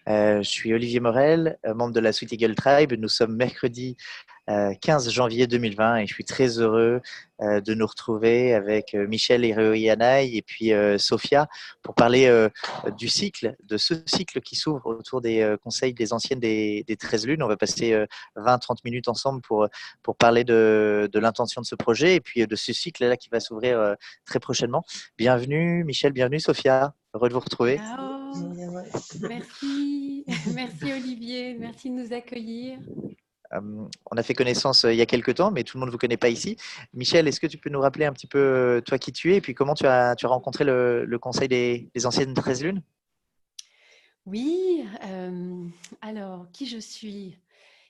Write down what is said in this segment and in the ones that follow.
Je suis Olivier Morel, membre de la Sweet Eagle Tribe. Nous sommes mercredi 15 janvier 2020 et je suis très heureux de nous retrouver avec Michel Hiroyanai et puis Sophia pour parler du cycle, de ce cycle qui s'ouvre autour des conseils des anciennes des 13 lunes. On va passer 20-30 minutes ensemble pour parler de l'intention de ce projet et puis de ce cycle-là qui va s'ouvrir très prochainement. Bienvenue Michel, bienvenue Sophia, heureux de vous retrouver. Ciao, merci, merci Olivier, merci de nous accueillir. On a fait connaissance il y a quelques temps, mais tout le monde ne vous connaît pas ici. Michel, est-ce que tu peux nous rappeler un petit peu toi qui tu es et puis comment tu as rencontré le conseil des anciennes 13 lunes? Oui, alors qui je suis?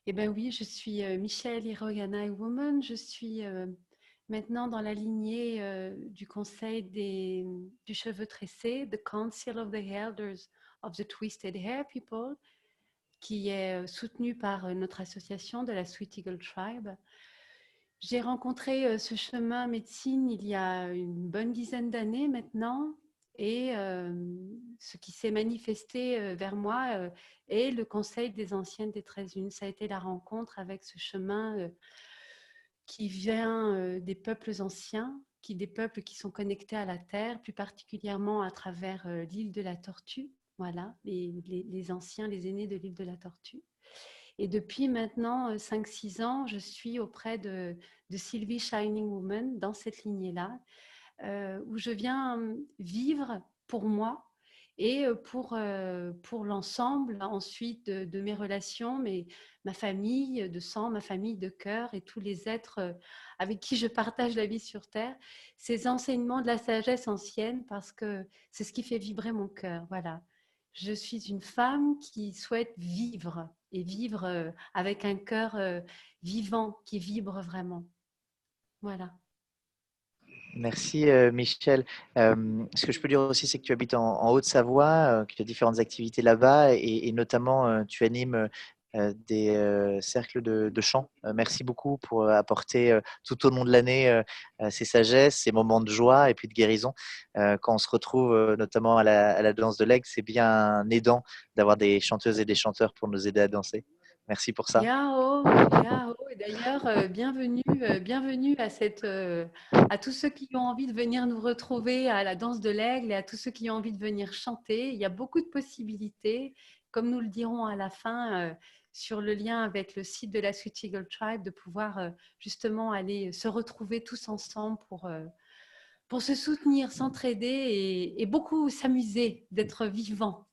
Eh bien oui, je suis Michelle Hiroyanai Woman, je suis maintenant dans la lignée du conseil du cheveu tressé, The Council of the Elders of the Twisted Hair People, qui est soutenu par notre association de la Sweet Eagle Tribe. J'ai rencontré ce chemin médecine il y a une bonne dizaine d'années maintenant et ce qui s'est manifesté vers moi est le conseil des anciennes des 13 lunes. Ça a été la rencontre avec ce chemin qui vient des peuples anciens, des peuples qui sont connectés à la terre, plus particulièrement à travers l'île de la Tortue. Voilà, les anciens, les aînés de l'île de la Tortue. Et depuis maintenant 5-6 ans, je suis auprès de Sylvie Shining Woman dans cette lignée-là, où je viens vivre pour moi et pour l'ensemble ensuite de mes relations, ma famille de sang, ma famille de cœur et tous les êtres avec qui je partage la vie sur Terre, ces enseignements de la sagesse ancienne, parce que c'est ce qui fait vibrer mon cœur. Voilà. Je suis une femme qui souhaite vivre et vivre avec un cœur vivant qui vibre vraiment. Voilà. Merci Michel. Ce que je peux dire aussi, c'est que tu habites en Haute-Savoie, que tu as différentes activités là-bas et notamment tu animes des cercles de chant. Merci beaucoup pour apporter tout au long de l'année ces sagesses, ces moments de joie et puis de guérison. Quand on se retrouve notamment à la danse de l'aigle, c'est bien aidant d'avoir des chanteuses et des chanteurs pour nous aider à danser. Merci pour ça. Yao, Yao. Et d'ailleurs, bienvenue à tous ceux qui ont envie de venir nous retrouver à la danse de l'aigle et à tous ceux qui ont envie de venir chanter. Il y a beaucoup de possibilités, comme nous le dirons à la fin, sur le lien avec le site de la Sweet Eagle Tribe, de pouvoir justement aller se retrouver tous ensemble pour se soutenir, s'entraider et beaucoup s'amuser d'être vivant.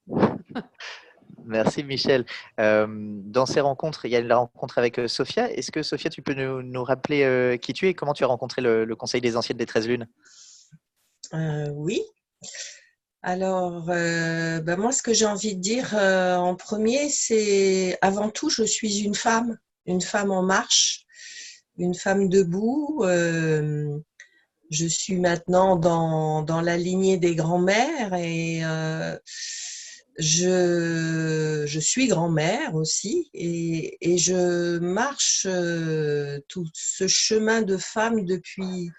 Merci Michel. Dans ces rencontres, il y a la rencontre avec Sophia. Est-ce que Sophia, tu peux nous rappeler qui tu es et comment tu as rencontré le Conseil des anciennes des 13 lunes? Oui. Alors, moi, ce que j'ai envie de dire en premier, c'est avant tout, je suis une femme en marche, une femme debout. Je suis maintenant dans la lignée des grands-mères et je suis grand-mère aussi et je marche tout ce chemin de femme depuis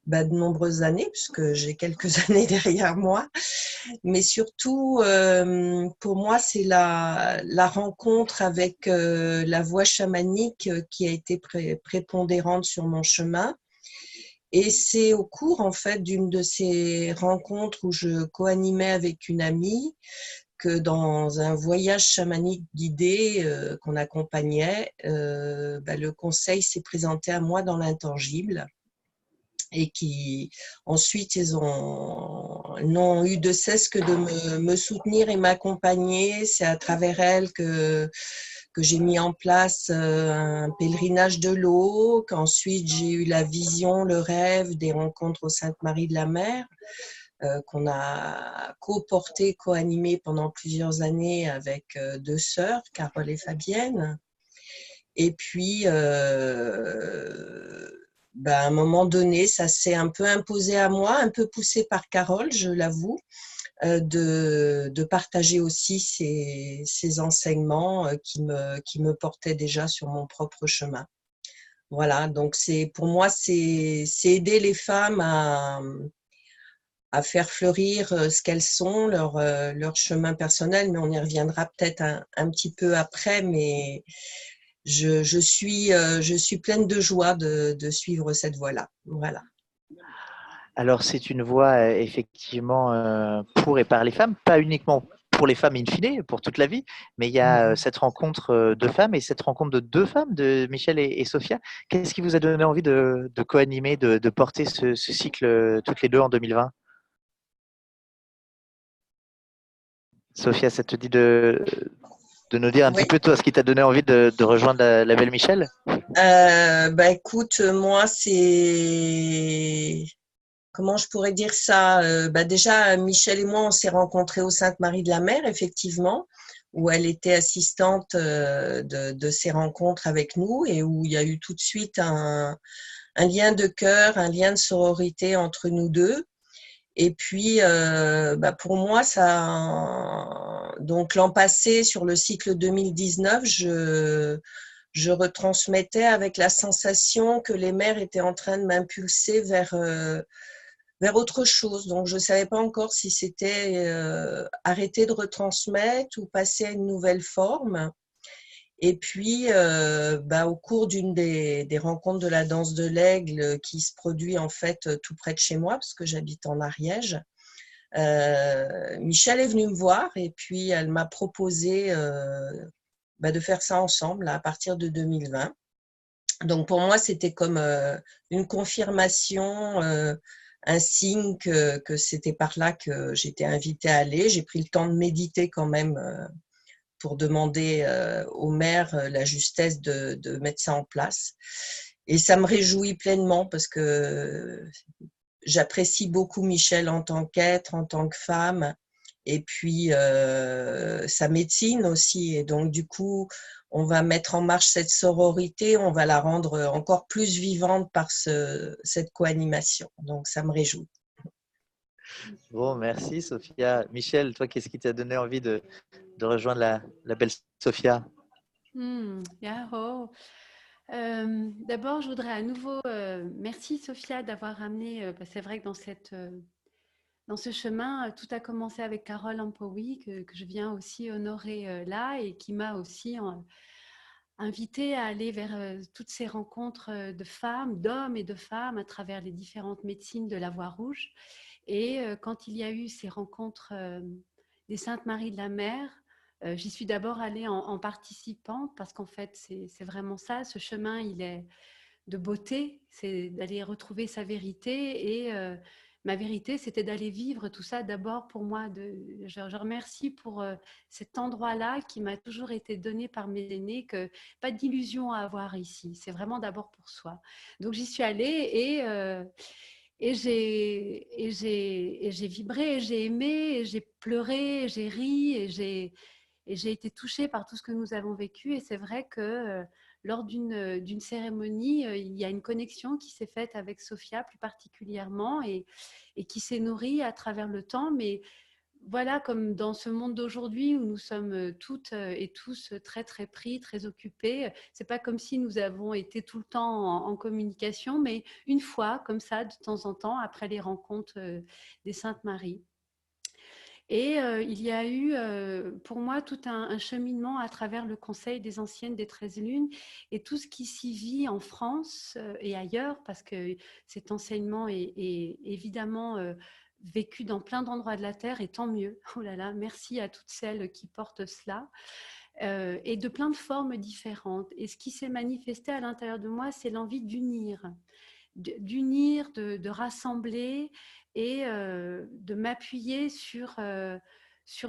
de nombreuses années, puisque j'ai quelques années derrière moi. Mais surtout, pour moi, c'est la rencontre avec la voix chamanique qui a été prépondérante sur mon chemin. Et c'est au cours, en fait, d'une de ces rencontres où je co-animais avec une amie que dans un voyage chamanique guidé qu'on accompagnait, le conseil s'est présenté à moi dans l'intangible et qui ensuite ils n'ont eu de cesse que de me soutenir et m'accompagner. C'est à travers elles que j'ai mis en place un pèlerinage de l'eau, qu'ensuite j'ai eu la vision, le rêve des rencontres au Sainte-Marie de la Mer, qu'on a co-porté, co-animé pendant plusieurs années avec deux sœurs, Carole et Fabienne. Et puis, à un moment donné, ça s'est un peu imposé à moi, un peu poussé par Carole, je l'avoue, de partager aussi ces enseignements qui me portaient déjà sur mon propre chemin. Voilà, donc pour moi, c'est aider les femmes à faire fleurir ce qu'elles sont, leur chemin personnel, mais on y reviendra peut-être un petit peu après. Mais je suis pleine de joie de suivre cette voie-là. Voilà. Alors, c'est une voie effectivement pour et par les femmes, pas uniquement pour les femmes in fine, pour toute la vie, mais il y a cette rencontre de femmes et cette rencontre de deux femmes, de Michel et Sophia. Qu'est-ce qui vous a donné envie de co-animer, de porter ce cycle toutes les deux en 2020? Sophia, ça te dit de nous dire un petit Oui. peu, toi, ce qui t'a donné envie de rejoindre la belle Michel? Bah écoute, moi c'est comment je pourrais dire ça? Bah déjà, Michel et moi, on s'est rencontrés au Sainte-Marie de la Mer, effectivement, où elle était assistante de ces rencontres avec nous et où il y a eu tout de suite un lien de cœur, un lien de sororité entre nous deux. Et puis, bah pour moi, donc l'an passé, sur le cycle 2019, je retransmettais avec la sensation que les mères étaient en train de m'impulser vers autre chose. Donc, je ne savais pas encore si c'était arrêter de retransmettre ou passer à une nouvelle forme. Et puis, bah, au cours d'une des rencontres de la danse de l'Aigle qui se produit en fait tout près de chez moi, parce que j'habite en Ariège, Michel est venue me voir et puis elle m'a proposé bah, de faire ça ensemble là, à partir de 2020. Donc pour moi, c'était comme une confirmation, un signe que c'était par là que j'étais invitée à aller. J'ai pris le temps de méditer quand même pour demander au maire la justesse de mettre ça en place. Et ça me réjouit pleinement parce que j'apprécie beaucoup Michel en tant qu'être, en tant que femme, et puis sa médecine aussi. Et donc, du coup, on va mettre en marche cette sororité, on va la rendre encore plus vivante par cette co-animation. Donc, ça me réjouit. Bon, merci Sophia. Michel, toi, qu'est-ce qui t'a donné envie de rejoindre la belle Sophia? Yahoo. D'abord, je voudrais à nouveau merci Sophia d'avoir amené, c'est vrai que dans ce chemin, tout a commencé avec Carole Ampoui, que je viens aussi honorer là et qui m'a aussi invitée à aller vers toutes ces rencontres de femmes, d'hommes et de femmes à travers les différentes médecines de la Voie Rouge. Et quand il y a eu ces rencontres des Saintes Maries de la Mer, j'y suis d'abord allée en participante parce qu'en fait, c'est vraiment ça. Ce chemin, il est de beauté, c'est d'aller retrouver sa vérité. Et ma vérité, c'était d'aller vivre tout ça d'abord pour moi. Je remercie pour cet endroit-là qui m'a toujours été donné par mes aînés, que pas d'illusion à avoir ici. C'est vraiment d'abord pour soi. Donc j'y suis allée et j'ai vibré, et j'ai aimé, et j'ai pleuré, et j'ai ri, et j'ai été touchée par tout ce que nous avons vécu. Et c'est vrai que lors d'une cérémonie, il y a une connexion qui s'est faite avec Sophia plus particulièrement et qui s'est nourrie à travers le temps. Mais voilà, comme dans ce monde d'aujourd'hui où nous sommes toutes et tous très très pris, très occupés, c'est pas comme si nous avons été tout le temps en communication, mais une fois, comme ça, de temps en temps, après les rencontres des Saintes Maries. Et il y a eu pour moi tout un cheminement à travers le Conseil des anciennes des 13 lunes et tout ce qui s'y vit en France et ailleurs, parce que cet enseignement est évidemment vécu dans plein d'endroits de la Terre, et tant mieux. Oh là là, merci à toutes celles qui portent cela. Et de plein de formes différentes. Et ce qui s'est manifesté à l'intérieur de moi, c'est l'envie d'unir, de rassembler et de m'appuyer sur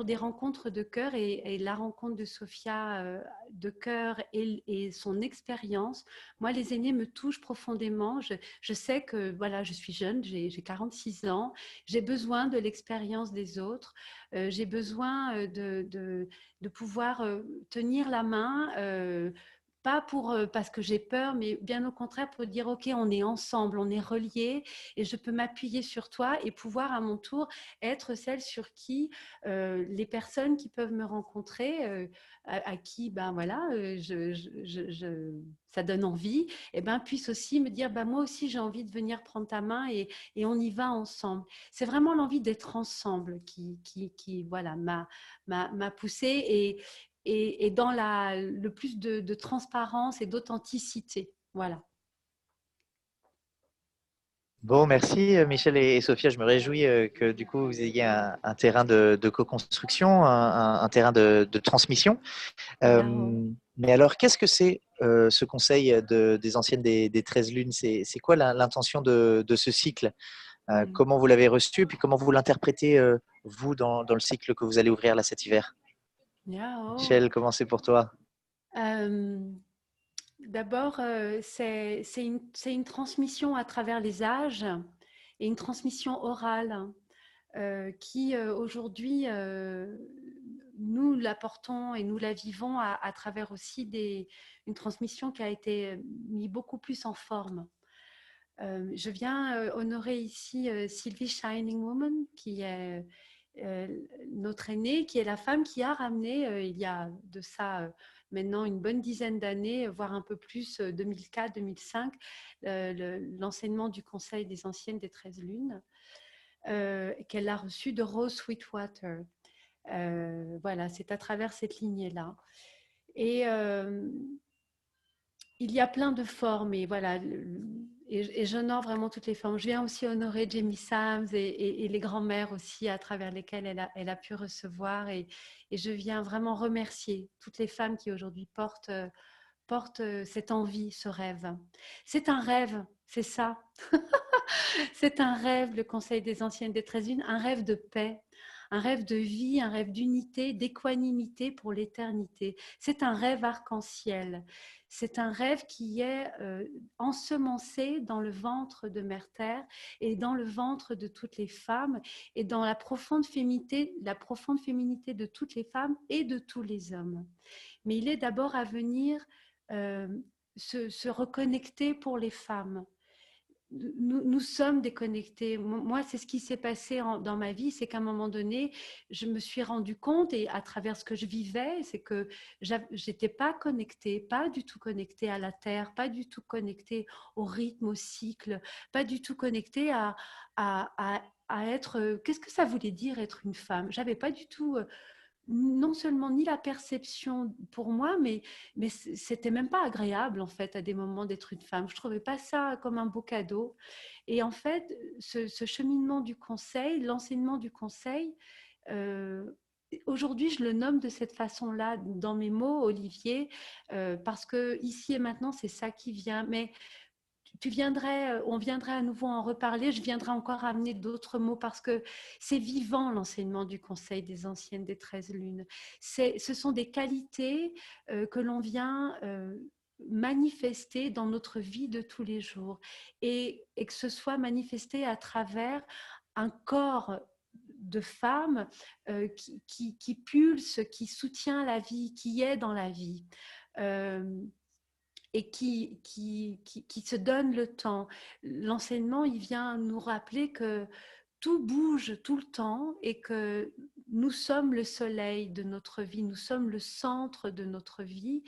des rencontres de cœur, et la rencontre de Sophia de cœur et son expérience. Moi, les aînés me touchent profondément. Je sais que voilà, je suis jeune, j'ai 46 ans, j'ai besoin de l'expérience des autres, j'ai besoin de pouvoir tenir la main pas parce que j'ai peur, mais bien au contraire pour dire ok, on est ensemble, on est reliés et je peux m'appuyer sur toi et pouvoir à mon tour être celle sur qui les personnes qui peuvent me rencontrer, à qui ben voilà, ça donne envie, et ben puissent aussi me dire ben moi aussi j'ai envie de venir prendre ta main et on y va ensemble. C'est vraiment l'envie d'être ensemble qui voilà m'a poussée et dans le plus de transparence et d'authenticité. Voilà. Bon, merci Michel et Sophia. Je me réjouis que du coup vous ayez un terrain de co-construction, un terrain de transmission. Yao. Mais alors, qu'est-ce que c'est ce conseil des anciennes des 13 lunes? C'est quoi l'intention de ce cycle? Comment vous l'avez reçu? Puis comment vous l'interprétez, vous, dans le cycle que vous allez ouvrir là cet hiver? Yao. Michel, comment c'est pour toi? D'abord, c'est une transmission à travers les âges et une transmission orale qui aujourd'hui, nous la portons et nous la vivons à travers aussi une transmission qui a été mise beaucoup plus en forme. Je viens honorer ici Sylvie Shining Woman, qui est notre aînée, qui est la femme qui a ramené, il y a de ça maintenant une bonne dizaine d'années, voire un peu plus, 2004-2005, l'enseignement du Conseil des anciennes des 13 lunes, qu'elle a reçu de Rose Sweetwater. Voilà, c'est à travers cette lignée-là. Et il y a plein de formes, et voilà, et j'honore vraiment toutes les formes. Je viens aussi honorer Jamie Sams et les grands-mères aussi à travers lesquelles elle a pu recevoir, et je viens vraiment remercier toutes les femmes qui aujourd'hui portent cette envie, ce rêve. C'est un rêve, c'est ça. C'est un rêve, le Conseil des anciennes des 13 lunes, un rêve de paix, un rêve de vie, un rêve d'unité, d'équanimité pour l'éternité. C'est un rêve arc-en-ciel. C'est un rêve qui est ensemencé dans le ventre de Mère Terre et dans le ventre de toutes les femmes et dans la profonde féminité de toutes les femmes et de tous les hommes. Mais il est d'abord à venir se reconnecter pour les femmes. Nous sommes déconnectés. Moi, c'est ce qui s'est passé dans ma vie, c'est qu'à un moment donné, je me suis rendu compte, et à travers ce que je vivais, c'est que j'étais pas connectée, pas du tout connectée à la terre, pas du tout connectée au rythme, au cycle, pas du tout connectée à être. Qu'est-ce que ça voulait dire être une femme? J'avais pas du tout. Non seulement ni la perception pour moi, mais c'était même pas agréable en fait à des moments d'être une femme. Je trouvais pas ça comme un beau cadeau. Et en fait, ce cheminement du conseil, l'enseignement du conseil, aujourd'hui je le nomme de cette façon-là dans mes mots, Olivier, parce que ici et maintenant c'est ça qui vient. Mais on viendrait à nouveau en reparler, je viendrai encore amener d'autres mots parce que c'est vivant l'enseignement du Conseil des anciennes des 13 lunes. Ce sont des qualités que l'on vient manifester dans notre vie de tous les jours et que ce soit manifesté à travers un corps de femme qui pulse, qui soutient la vie, qui est dans la vie. Et qui se donne le temps. L'enseignement, il vient nous rappeler que tout bouge tout le temps et que nous sommes le soleil de notre vie, nous sommes le centre de notre vie,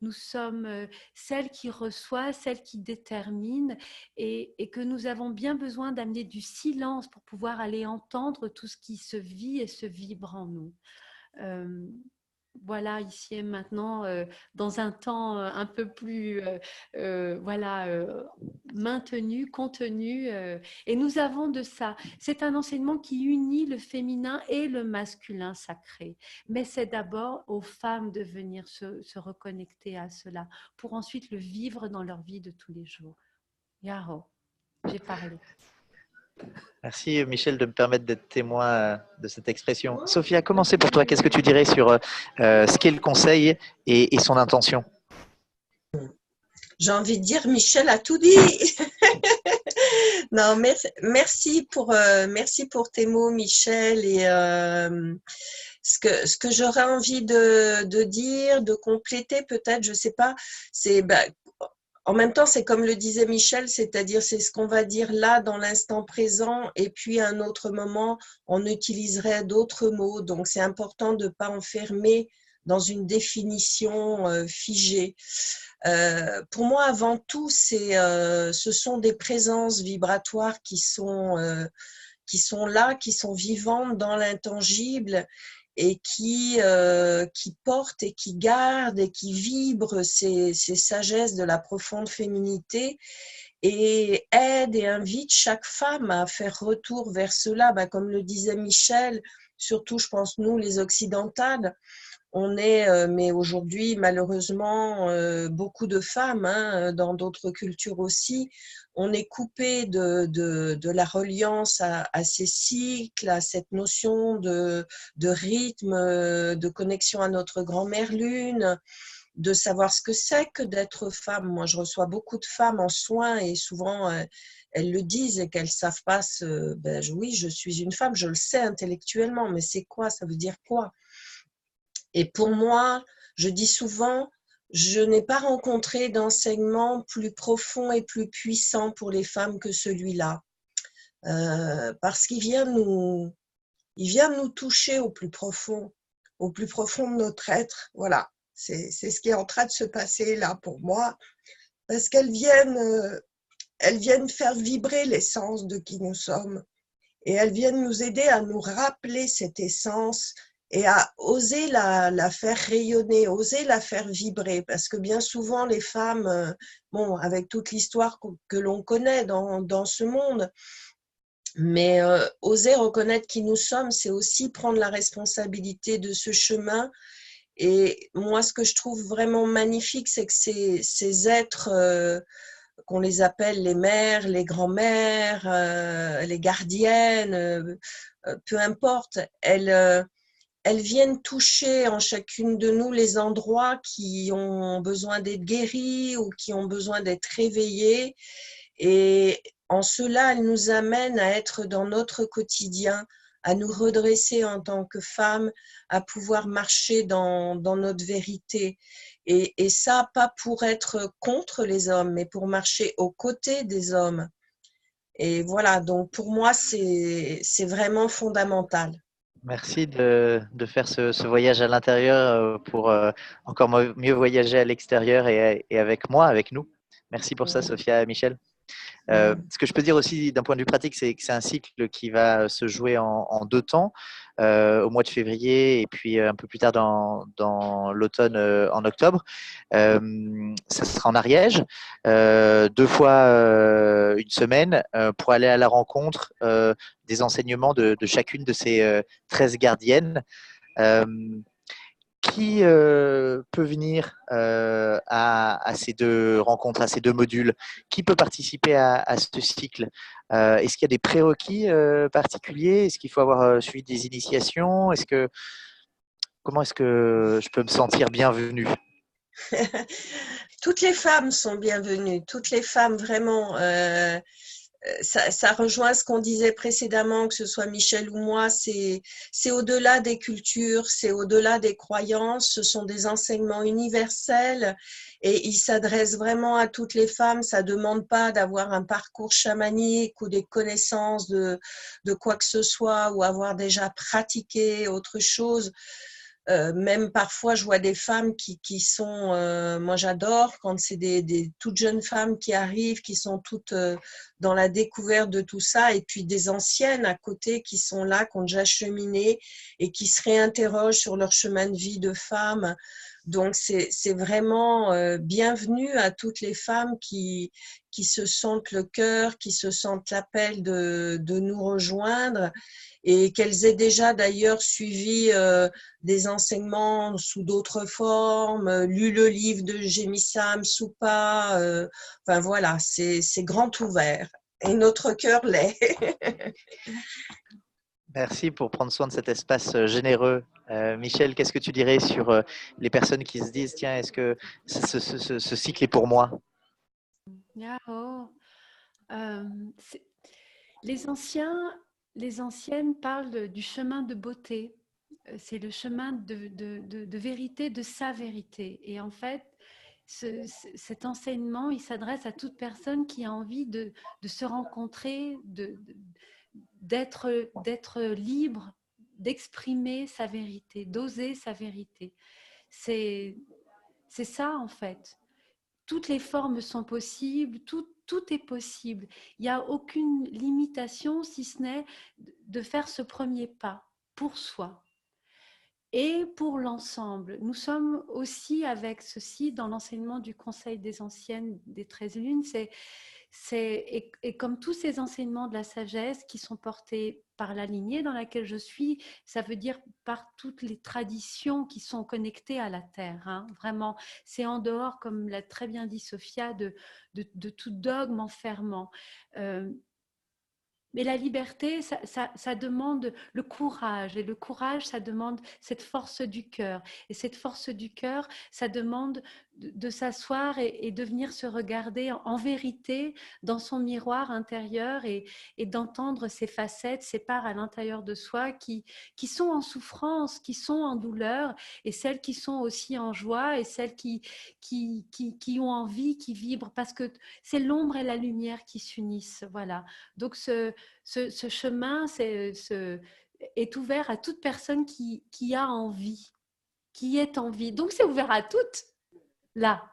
nous sommes celle qui reçoit, celle qui détermine et que nous avons bien besoin d'amener du silence pour pouvoir aller entendre tout ce qui se vit et se vibre en nous. Voilà, ici et maintenant, dans un temps un peu plus maintenu, contenu. Et nous avons de ça. C'est un enseignement qui unit le féminin et le masculin sacré. Mais c'est d'abord aux femmes de venir se reconnecter à cela pour ensuite le vivre dans leur vie de tous les jours. Yaro, j'ai parlé. Merci Michel de me permettre d'être témoin de cette expression. Sophia, comment c'est pour toi? Qu'est-ce que tu dirais sur ce qu'est le conseil et son intention? J'ai envie de dire, Michel a tout dit. Non, merci pour tes mots, Michel. Et Ce que j'aurais envie de dire, de compléter peut-être, je ne sais pas, c'est en même temps, c'est comme le disait Michel, c'est-à-dire c'est ce qu'on va dire là dans l'instant présent et puis à un autre moment, on utiliserait d'autres mots. Donc, c'est important de ne pas enfermer dans une définition figée. Pour moi, avant tout, ce sont des présences vibratoires qui sont là, qui sont vivantes dans l'intangible et qui portent et qui gardent et qui vibrent ces sagesses de la profonde féminité et aident et invitent chaque femme à faire retour vers cela. Comme le disait Michel, surtout je pense nous les occidentales, on est, mais aujourd'hui, malheureusement, beaucoup de femmes, hein, dans d'autres cultures aussi, on est coupé de la reliance à ces cycles, à cette notion de rythme, de connexion à notre grand-mère lune, de savoir ce que c'est que d'être femme. Moi, je reçois beaucoup de femmes en soins et souvent, elles le disent et qu'elles ne savent pas oui, je suis une femme, je le sais intellectuellement, mais c'est quoi? Ça veut dire quoi? Et pour moi, je dis souvent, je n'ai pas rencontré d'enseignement plus profond et plus puissant pour les femmes que celui-là, parce il vient nous toucher au plus profond de notre être. Voilà, c'est ce qui est en train de se passer là pour moi, parce elles viennent faire vibrer l'essence de qui nous sommes. Et elles viennent nous aider à nous rappeler cette essence et à oser la faire rayonner, oser la faire vibrer. Parce que bien souvent, les femmes, avec toute l'histoire que l'on connaît dans ce monde, mais oser reconnaître qui nous sommes, c'est aussi prendre la responsabilité de ce chemin. Et moi, ce que je trouve vraiment magnifique, c'est que ces êtres qu'on les appelle les mères, les grands-mères, les gardiennes, peu importe, elles viennent toucher en chacune de nous les endroits qui ont besoin d'être guéris ou qui ont besoin d'être réveillés. Et en cela, elles nous amènent à être dans notre quotidien, à nous redresser en tant que femmes, à pouvoir marcher dans notre vérité. Et ça, pas pour être contre les hommes, mais pour marcher aux côtés des hommes. Et voilà, donc pour moi, c'est vraiment fondamental. Merci de faire ce voyage à l'intérieur pour encore mieux voyager à l'extérieur et avec moi, avec nous. Merci pour ça, Sophia et Michel. Ce que je peux dire aussi d'un point de vue pratique, c'est que c'est un cycle qui va se jouer en deux temps, au mois de février et puis un peu plus tard dans l'automne, en octobre. Ça sera en Ariège, 2 fois une semaine, pour aller à la rencontre des enseignements de chacune de ces 13 gardiennes. Euh, qui peut venir à ces deux rencontres, à ces deux modules? Qui peut participer à ce cycle? Est-ce qu'il y a des prérequis particuliers? Est-ce qu'il faut avoir suivi des initiations? Comment est-ce que je peux me sentir bienvenue? Toutes les femmes sont bienvenues, toutes les femmes vraiment. Ça rejoint ce qu'on disait précédemment, que ce soit Michel ou moi, c'est au-delà des cultures, c'est au-delà des croyances, ce sont des enseignements universels et ils s'adressent vraiment à toutes les femmes. Ça ne demande pas d'avoir un parcours chamanique ou des connaissances de quoi que ce soit ou avoir déjà pratiqué autre chose. Même parfois, je vois des femmes qui sont, moi j'adore quand c'est des toutes jeunes femmes qui arrivent, qui sont toutes dans la découverte de tout ça, et puis des anciennes à côté qui sont là, qui ont déjà cheminé et qui se réinterrogent sur leur chemin de vie de femme. Donc c'est vraiment bienvenue à toutes les femmes qui se sentent le cœur, qui se sentent l'appel de nous rejoindre, et qu'elles aient déjà d'ailleurs suivi des enseignements sous d'autres formes, lu le livre de Gemisam Soupa, enfin voilà, c'est grand ouvert et notre cœur l'est. Merci pour prendre soin de cet espace généreux. Michel, qu'est-ce que tu dirais sur les personnes qui se disent, tiens, est-ce que ce cycle est pour moi? Yahoo. C'est- les anciennes parlent du chemin de beauté. c'est le chemin de vérité, de sa vérité. Et en fait, cet enseignement, il s'adresse à toute personne qui a envie de se rencontrer, d'être libre, d'exprimer sa vérité, d'oser sa vérité. C'est ça en fait. Toutes les formes sont possibles, tout est possible. Il n'y a aucune limitation si ce n'est de faire ce premier pas pour soi et pour l'ensemble. Nous sommes aussi avec ceci dans l'enseignement du Conseil des Anciennes des 13 Lunes. Et comme tous ces enseignements de la sagesse qui sont portés par la lignée dans laquelle je suis, ça veut dire par toutes les traditions qui sont connectées à la Terre. Hein. Vraiment, c'est en dehors, comme l'a très bien dit Sophia, de tout dogme enfermant. Mais la liberté, ça demande le courage. Et le courage, ça demande cette force du cœur. Et cette force du cœur, ça demande de s'asseoir et de venir se regarder en vérité dans son miroir intérieur et d'entendre ces facettes, ces parts à l'intérieur de soi qui sont en souffrance, qui sont en douleur, et celles qui sont aussi en joie, et celles qui ont envie, qui vibrent, parce que c'est l'ombre et la lumière qui s'unissent. Voilà. Donc ce chemin est ouvert à toute personne qui a envie, qui est en vie. Donc c'est ouvert à toutes, là.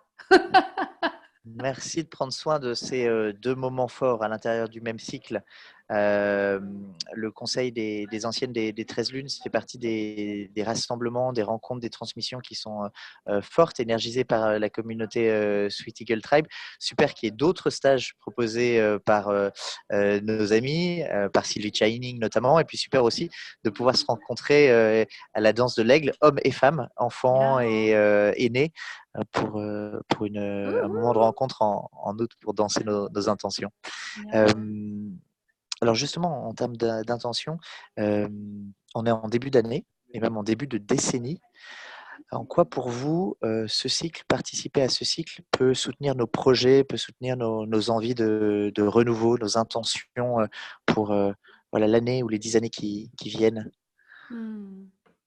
Merci de prendre soin de ces deux moments forts à l'intérieur du même cycle. Le Conseil des Anciennes des 13 Lunes fait partie des rassemblements, des rencontres, des transmissions qui sont fortes, énergisées par la communauté Sweet Eagle Tribe. Super qu'il y ait d'autres stages proposés par nos amis, par Sylvie Shining notamment, et puis super aussi de pouvoir se rencontrer à la danse de l'aigle, hommes et femmes, enfants et aînés, pour un moment de rencontre en août pour danser nos intentions. Alors justement, en termes d'intention, on est en début d'année et même en début de décennie. En quoi pour vous, ce cycle, participer à ce cycle peut soutenir nos projets, peut soutenir nos envies de renouveau, nos intentions pour voilà, l'année ou les 10 années qui viennent?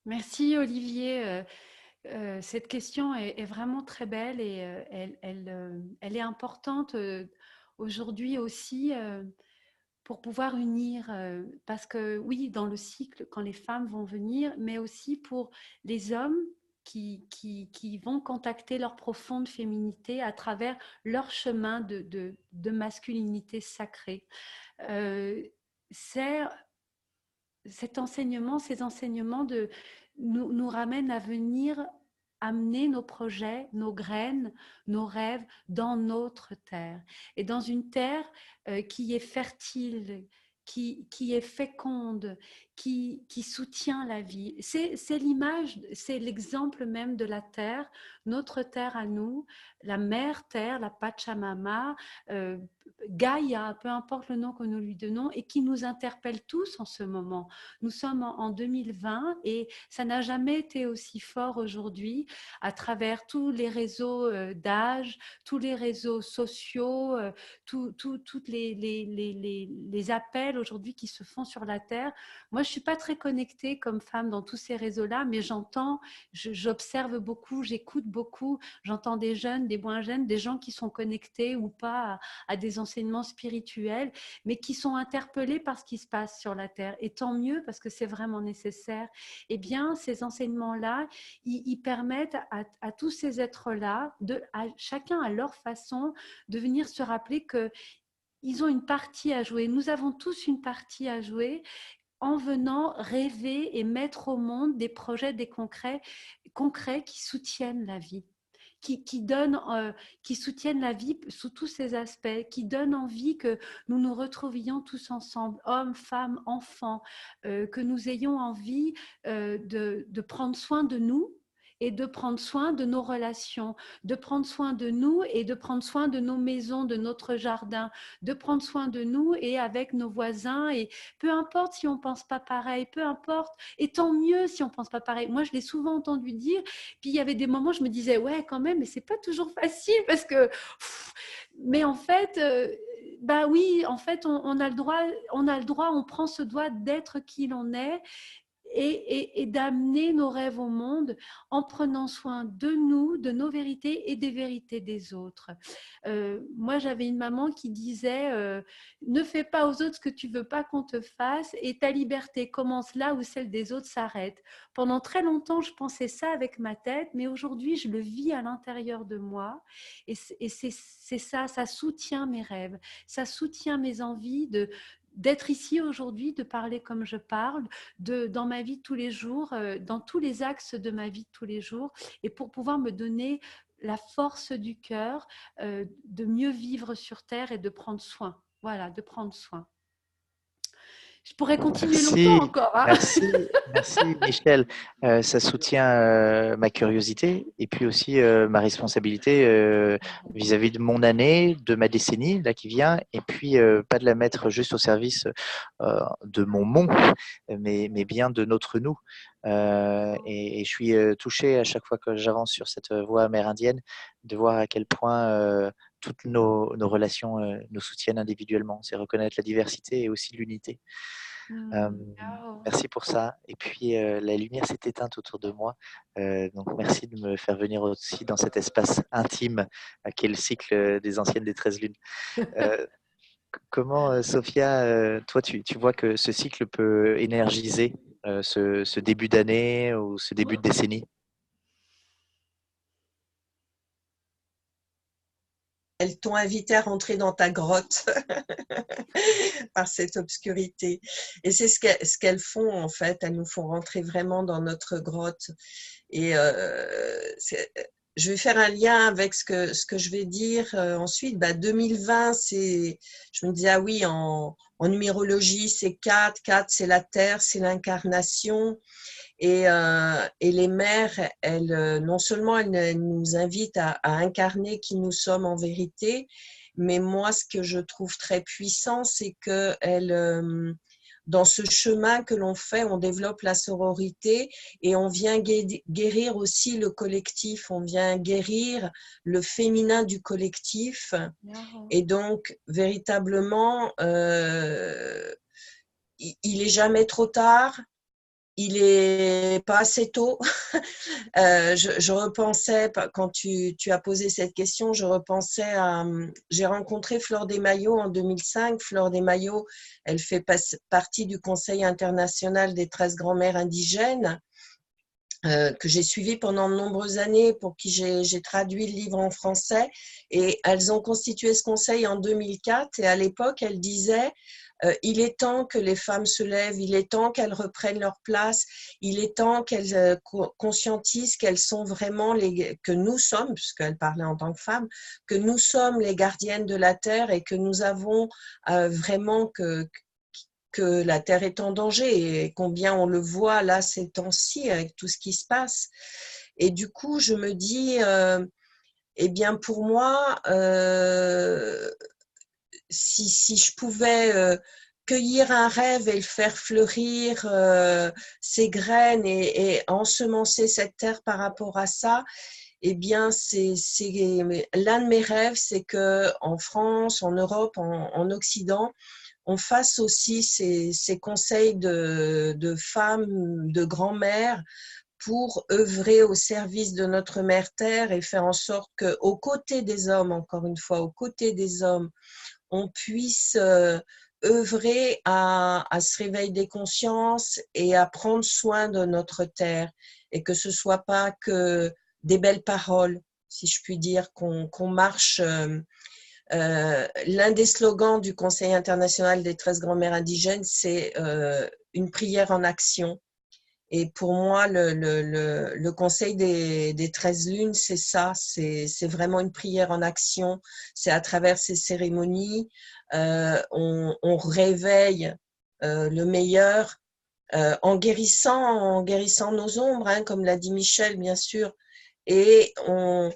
Merci Olivier. Cette question est vraiment très belle et elle est importante aujourd'hui aussi pour pouvoir unir, parce que oui, dans le cycle, quand les femmes vont venir, mais aussi pour les hommes qui vont contacter leur profonde féminité à travers leur chemin de masculinité sacrée. Cet enseignement, ces enseignements nous ramènent à venir amener nos projets, nos graines, nos rêves dans notre terre. Et dans une terre qui est fertile, qui est féconde, qui soutient la vie. C'est l'image, c'est l'exemple même de la terre, notre terre à nous, la mère terre, la Pachamama, Gaïa, peu importe le nom que nous lui donnons, et qui nous interpelle tous en ce moment. Nous sommes en 2020 et ça n'a jamais été aussi fort aujourd'hui à travers tous les réseaux d'âge, tous les réseaux sociaux, tous les appels aujourd'hui qui se font sur la Terre. Moi, je ne suis pas très connectée comme femme dans tous ces réseaux-là, mais j'entends, j'observe beaucoup, j'écoute beaucoup, j'entends des jeunes, des moins jeunes, des gens qui sont connectés ou pas à des enseignements spirituels, mais qui sont interpellés par ce qui se passe sur la Terre. Et tant mieux, parce que c'est vraiment nécessaire. Eh bien, ces enseignements-là, ils permettent à tous ces êtres-là, chacun à leur façon, de venir se rappeler qu'ils ont une partie à jouer. Nous avons tous une partie à jouer en venant rêver et mettre au monde des projets, des concrets qui soutiennent la vie. Qui soutiennent la vie sous tous ses aspects, qui donnent envie que nous nous retrouvions tous ensemble, hommes, femmes, enfants, que nous ayons envie de prendre soin de nous et de prendre soin de nos relations, de prendre soin de nous et de prendre soin de nos maisons, de notre jardin, de prendre soin de nous et avec nos voisins. Et peu importe si on ne pense pas pareil, peu importe, et tant mieux si on ne pense pas pareil. Moi, je l'ai souvent entendu dire, puis il y avait des moments où je me disais, ouais, quand même, mais ce n'est pas toujours facile parce que... Mais en fait... bah oui, en fait, on a le droit, on prend ce droit d'être qui l'on est. et d'amener nos rêves au monde en prenant soin de nous, de nos vérités et des vérités des autres. Moi, j'avais une maman qui disait ne fais pas aux autres ce que tu veux pas qu'on te fasse et ta liberté commence là où celle des autres s'arrête. Pendant très longtemps, je pensais ça avec ma tête, mais aujourd'hui, je le vis à l'intérieur de moi et c'est ça, ça soutient mes rêves, ça soutient mes envies d'être ici aujourd'hui, de parler comme je parle, dans ma vie de tous les jours, dans tous les axes de ma vie de tous les jours, et pour pouvoir me donner la force du cœur de mieux vivre sur Terre et de prendre soin. Voilà, de prendre soin. Je pourrais continuer longtemps Merci, encore. Hein. merci Michel. Ça soutient ma curiosité et puis aussi ma responsabilité vis-à-vis de mon année, de ma décennie là qui vient, et puis pas de la mettre juste au service de mon monde, mais bien de notre nous. Et je suis touché à chaque fois que j'avance sur cette voie amérindienne de voir à quel point toutes nos relations nous soutiennent individuellement. C'est reconnaître la diversité et aussi l'unité. Merci pour ça. Et puis, la lumière s'est éteinte autour de moi. Donc, merci de me faire venir aussi dans cet espace intime qu'est le cycle des anciennes des 13 lunes. Comment, Sophia, toi, tu vois que ce cycle peut énergiser ce début d'année ou ce début de décennie? Elles t'ont invité à rentrer dans ta grotte par cette obscurité. Et c'est ce qu'elles font en fait. Elles nous font rentrer vraiment dans notre grotte. Et je vais faire un lien avec ce que je vais dire ensuite. 2020, je me dis, ah oui, en numérologie, c'est 4. 4, c'est la Terre, c'est l'incarnation. Et les mères, elles, non seulement elles nous invitent à incarner qui nous sommes en vérité, mais moi, ce que je trouve très puissant, c'est que dans ce chemin que l'on fait, on développe la sororité et on vient guérir aussi le collectif, on vient guérir le féminin du collectif. Et donc, véritablement, il est jamais trop tard. Il est pas assez tôt. Je repensais, quand tu as posé cette question, je repensais à… J'ai rencontré Flore Desmaillots en 2005. Flore Desmaillots, elle fait partie du Conseil international des 13 grand-mères indigènes, que j'ai suivi pendant de nombreuses années, pour qui j'ai traduit le livre en français. Et elles ont constitué ce conseil en 2004. Et à l'époque, elles disaient… il est temps que les femmes se lèvent, il est temps qu'elles reprennent leur place, il est temps qu'elles conscientisent qu'elles sont vraiment que nous sommes, puisqu'elles parlaient en tant que femmes, que nous sommes les gardiennes de la terre et que nous avons vraiment que la terre est en danger, et combien on le voit là ces temps-ci avec tout ce qui se passe. Et du coup, je me dis, eh bien pour moi, si je pouvais cueillir un rêve et le faire fleurir, ses graines, et ensemencer cette terre par rapport à ça, eh bien, l'un de mes rêves, c'est qu'en France, en Europe, en Occident, on fasse aussi ces conseils de femmes, de grand-mères, pour œuvrer au service de notre mère Terre et faire en sorte qu'aux côtés des hommes, encore une fois, aux côtés des hommes, on puisse œuvrer à ce réveil des consciences et à prendre soin de notre terre, et que ce ne soit pas que des belles paroles, si je puis dire, qu'on marche. L'un des slogans du Conseil international des 13 grand-mères indigènes, c'est une prière en action. Et pour moi, le conseil des 13 lunes, c'est ça, c'est vraiment une prière en action. C'est à travers ces cérémonies, on réveille le meilleur, en guérissant nos ombres, hein, comme l'a dit Michel, bien sûr, et on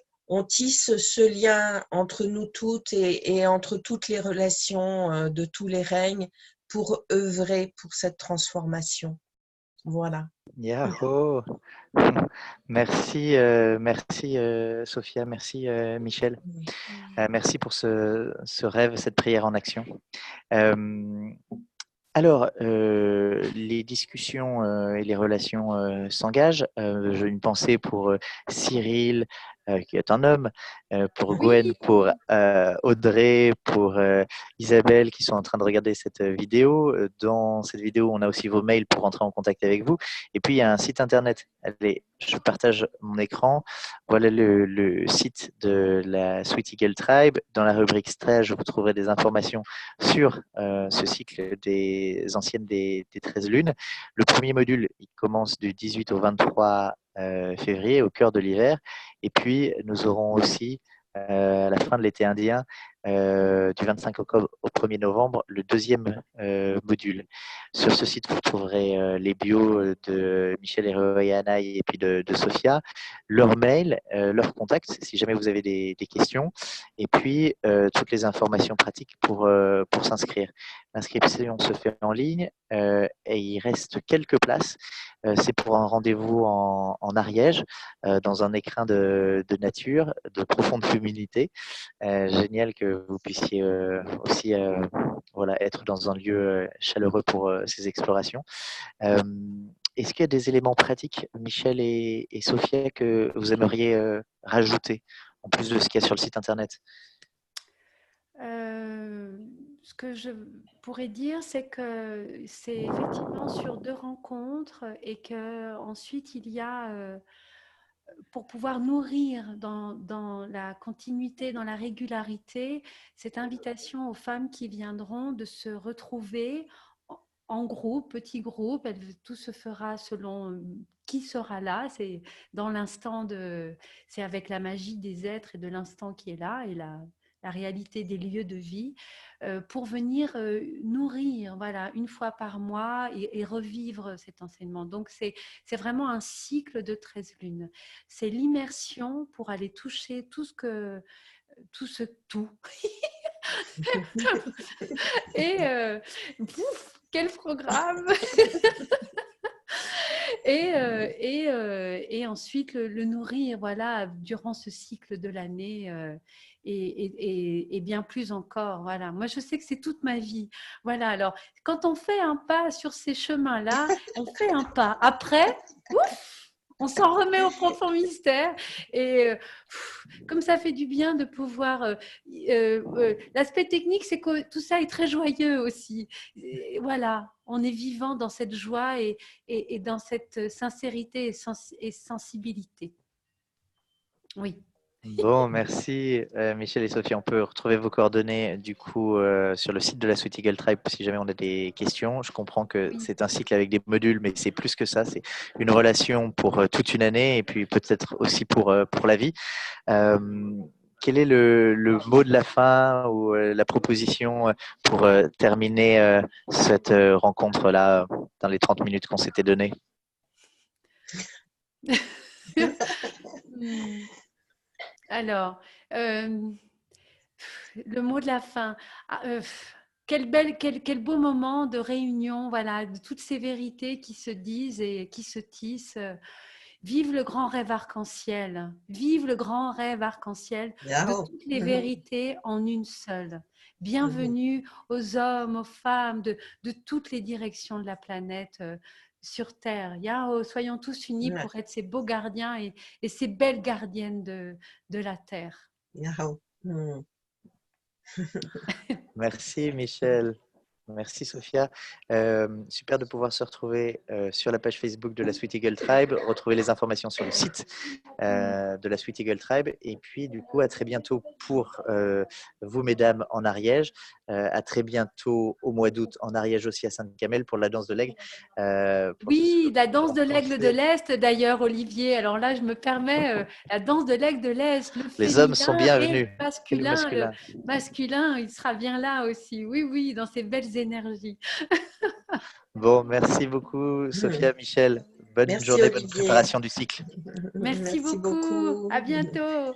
tisse ce lien entre nous toutes et entre toutes les relations de tous les règnes, pour œuvrer pour cette transformation. Voilà. Yahoo! Merci, merci Sophia, merci Michel. Merci pour ce rêve, cette prière en action. Alors, les discussions et les relations s'engagent. J'ai une pensée pour Cyril, qui est un homme, pour Gwen, Oui, pour Audrey, pour Isabelle, qui sont en train de regarder cette vidéo. Dans cette vidéo, on a aussi vos mails pour entrer en contact avec vous. Et puis, il y a un site internet. Allez, je partage mon écran. Voilà le site de la Sweet Eagle Tribe. Dans la rubrique stage, vous trouverez des informations sur ce cycle des anciennes des 13 lunes. Le premier module, il commence du 18 au 23 février, au cœur de l'hiver. Et puis, nous aurons aussi, à la fin de l'été indien, du 25 octobre au 1er novembre, le deuxième module. Sur ce site, vous trouverez les bios de Michel Heroiana et puis de Sophia, leur mail, leur contact, si jamais vous avez des questions, et puis toutes les informations pratiques pour s'inscrire. L'inscription se fait en ligne et il reste quelques places. C'est pour un rendez-vous en Ariège, dans un écrin de nature, de profonde féminité. Génial que vous puissiez aussi voilà, être dans un lieu chaleureux pour ces explorations. Est-ce qu'il y a des éléments pratiques, Michel et Sophia, que vous aimeriez rajouter, en plus de ce qu'il y a sur le site internet? Ce que je pourrais dire, c'est que c'est effectivement sur 2 rencontres et qu'ensuite il y a, pour pouvoir nourrir dans la continuité, dans la régularité, cette invitation aux femmes qui viendront de se retrouver en groupe, petit groupe. Tout se fera selon qui sera là. C'est dans l'instant c'est avec la magie des êtres et de l'instant qui est là et la réalité des lieux de vie, pour venir nourrir, voilà, une fois par mois et revivre cet enseignement. Donc, c'est vraiment un cycle de 13 lunes. C'est l'immersion pour aller toucher tout. Et quel programme! Et ensuite le nourrir, voilà, durant ce cycle de l'année, et bien plus encore. Voilà. Moi, je sais que c'est toute ma vie. Voilà. Alors, quand on fait un pas sur ces chemins-là, on fait un pas. Après, ouf, on s'en remet au profond mystère. Et comme ça fait du bien de pouvoir. L'aspect technique, c'est que tout ça est très joyeux aussi. Et voilà, on est vivant dans cette joie et dans cette sincérité et sensibilité. Oui. Bon, merci Michel et Sophie. On peut retrouver vos coordonnées du coup sur le site de la Sweet Eagle Tribe si jamais on a des questions. Je comprends que Oui. c'est un cycle avec des modules, mais c'est plus que ça. C'est une relation pour toute une année et puis peut-être aussi pour la vie. Quel est le mot de la fin ou la proposition pour terminer cette rencontre-là dans les 30 minutes qu'on s'était données? Alors, le mot de la fin. Quel beau moment de réunion, voilà, de toutes ces vérités qui se disent et qui se tissent. Vive le grand rêve arc-en-ciel. Vive le grand rêve arc-en-ciel de toutes les vérités en une seule. Bienvenue aux hommes, aux femmes de toutes les directions de la planète sur Terre. Soyons tous unis pour être ces beaux gardiens et ces belles gardiennes de la Terre. Merci Michel. Merci Sophia. Super de pouvoir se retrouver sur la page Facebook de la Sweet Eagle Tribe, retrouver les informations sur le site de la Sweet Eagle Tribe. Et puis du coup, à très bientôt pour vous mesdames en Ariège. À très bientôt au mois d'août en Ariège aussi à Sainte-Camelle pour la danse de l'aigle. Oui, la danse de l'aigle de l'Est d'ailleurs, Olivier. Alors là, je me permets la danse de l'aigle de l'Est, le Les hommes sont féminin et bienvenus. le masculin. Le masculin, il sera bien là aussi. Oui, oui, dans ces belles énergies. Bon, merci beaucoup Sophia, Michel. Bonne journée, Olivier. bonne préparation du cycle. Merci beaucoup. À bientôt.